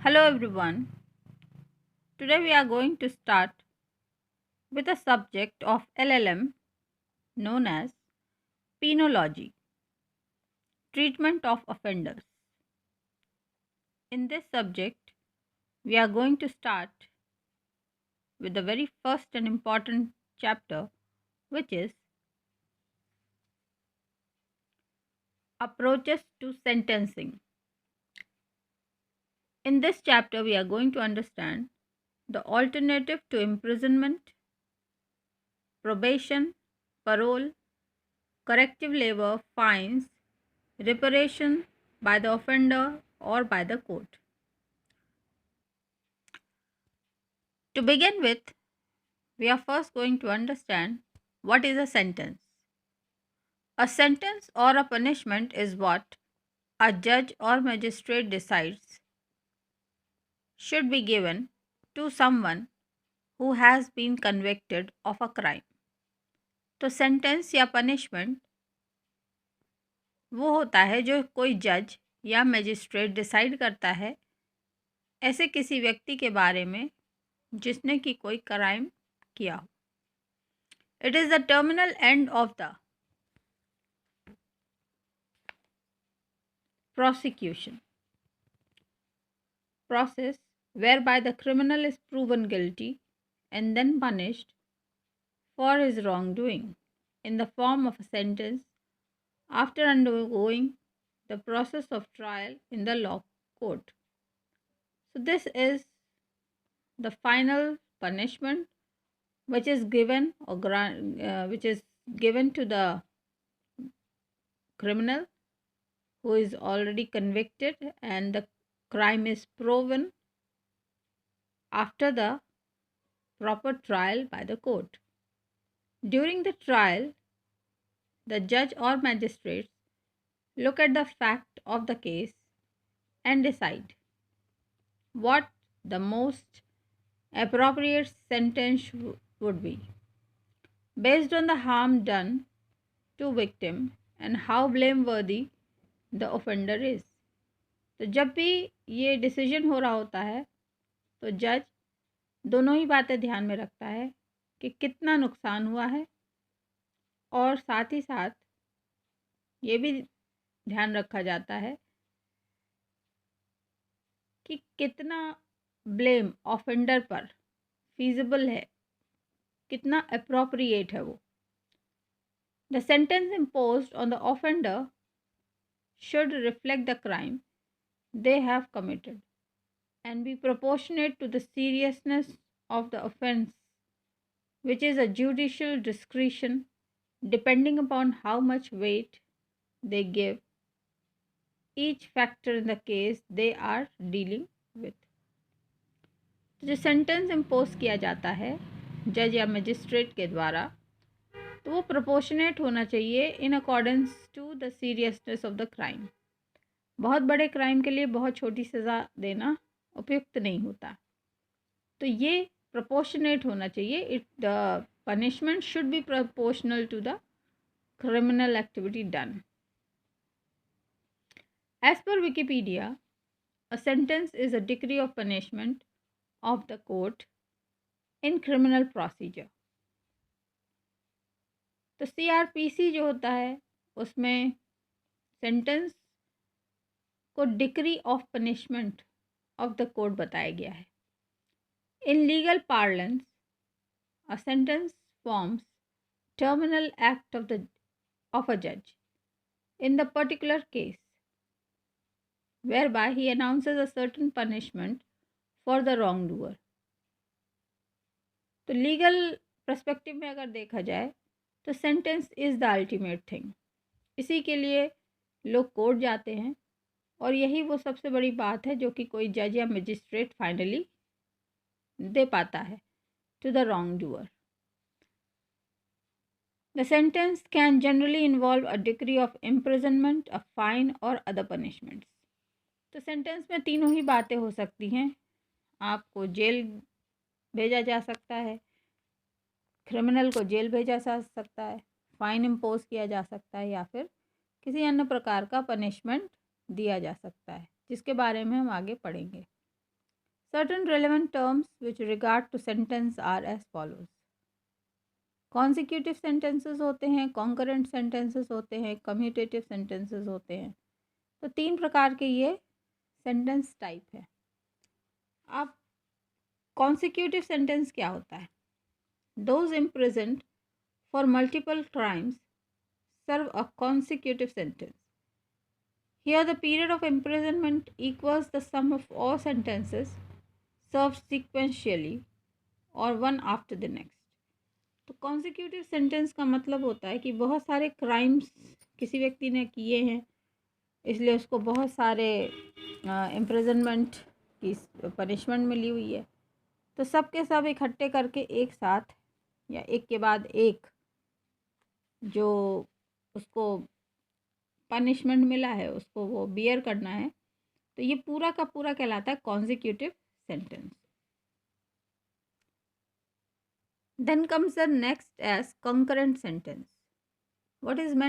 Hello everyone. Today we are going to start with a subject of LLM known as penology, treatment of offenders. In this subject, we are going to start with the very first and important chapter, which is approaches to sentencing. In this chapter, we are going to understand the alternative to imprisonment, probation, parole, corrective labor, fines, reparation by the offender or by the court. To begin with, we are first going to understand what is a sentence. A sentence or a punishment is what a judge or magistrate decides should be given to someone who has been convicted of a crime. तो sentence या punishment वो होता है जो कोई जज या magistrate decide करता है ऐसे किसी व्यक्ति के बारे में जिसने कि कोई क्राइम किया हो. It is the terminal end of the prosecution process whereby the criminal is proven guilty and then punished for his wrongdoing in the form of a sentence after undergoing the process of trial in the law court. So, this is the final punishment which is given or which is given to the criminal who is already convicted and the crime is proven after the proper trial by the court. During the trial, the judge or magistrates look at the fact of the case and decide what the most appropriate sentence would be based on the harm done to victim and how blameworthy the offender is. तो जब भी ये decision हो रहा होता है तो जज दोनों ही बातें ध्यान में रखता है कि कितना नुकसान हुआ है और साथ ही साथ ये भी ध्यान रखा जाता है कि कितना ब्लेम ऑफेंडर पर फीजिबल है, कितना अप्रोप्रिएट है वो. The sentence imposed on the offender should reflect the crime they have committed and be proportionate to the seriousness of the offense, which is a judicial discretion depending upon how much weight they give each factor in the case they are dealing with. तो जो sentence impose किया जाता है जज या magistrate के द्वारा तो वो प्रोपोर्शनेट होना चाहिए in accordance to the seriousness of the crime. बहुत बड़े क्राइम के लिए बहुत छोटी सज़ा देना उपयुक्त नहीं होता. तो ये प्रोपोर्शनेट होना चाहिए. It the punishment should be proportional to the criminal activity done. As per Wikipedia, a sentence is a decree of punishment of the court in criminal procedure. तो CRPC जो होता है उसमें सेंटेंस को decree of punishment of the court बताया गया है. In legal parlance a sentence forms terminal act of a जज in the particular case whereby he announces a certain punishment for the wrongdoer. तो लीगल पर्सपेक्टिव में अगर देखा जाए तो sentence is the ultimate thing. इसी के लिए लोग कोर्ट जाते हैं और यही वो सबसे बड़ी बात है जो कि कोई जज या मजिस्ट्रेट फाइनली दे पाता है to the wrong doer. The sentence can generally involve a decree of imprisonment, a fine or other punishments. तो सेंटेंस में तीनों ही बातें हो सकती हैं. आपको जेल भेजा जा सकता है, क्रिमिनल को जेल भेजा जा सकता है, फाइन इम्पोज किया जा सकता है या फिर किसी अन्य प्रकार का पनिशमेंट दिया जा सकता है जिसके बारे में हम आगे पढ़ेंगे. Certain relevant terms with regard to sentence are as follows. Consecutive sentences होते हैं, concurrent sentences होते हैं, commutative sentences होते हैं. तो 3 प्रकार के ये सेंटेंस टाइप है. अब consecutive sentence क्या होता है? Those imprisoned for multiple crimes serve a consecutive sentence. Here the period of imprisonment equals the sum of all sentences served sequentially or one after the next. तो consecutive sentence का मतलब होता है कि बहुत सारे क्राइम्स किसी व्यक्ति ने किए हैं, इसलिए उसको बहुत सारे इम्प्रिजनमेंट की पनिशमेंट मिली हुई है. तो सब के सब इकट्ठे करके एक साथ या एक के बाद एक जो उसको पनिशमेंट मिला है उसको वो बियर करना है. तो ये पूरा का पूरा कहलाता है consecutive sentence. Then comes the next as concurrent sentence. What is meant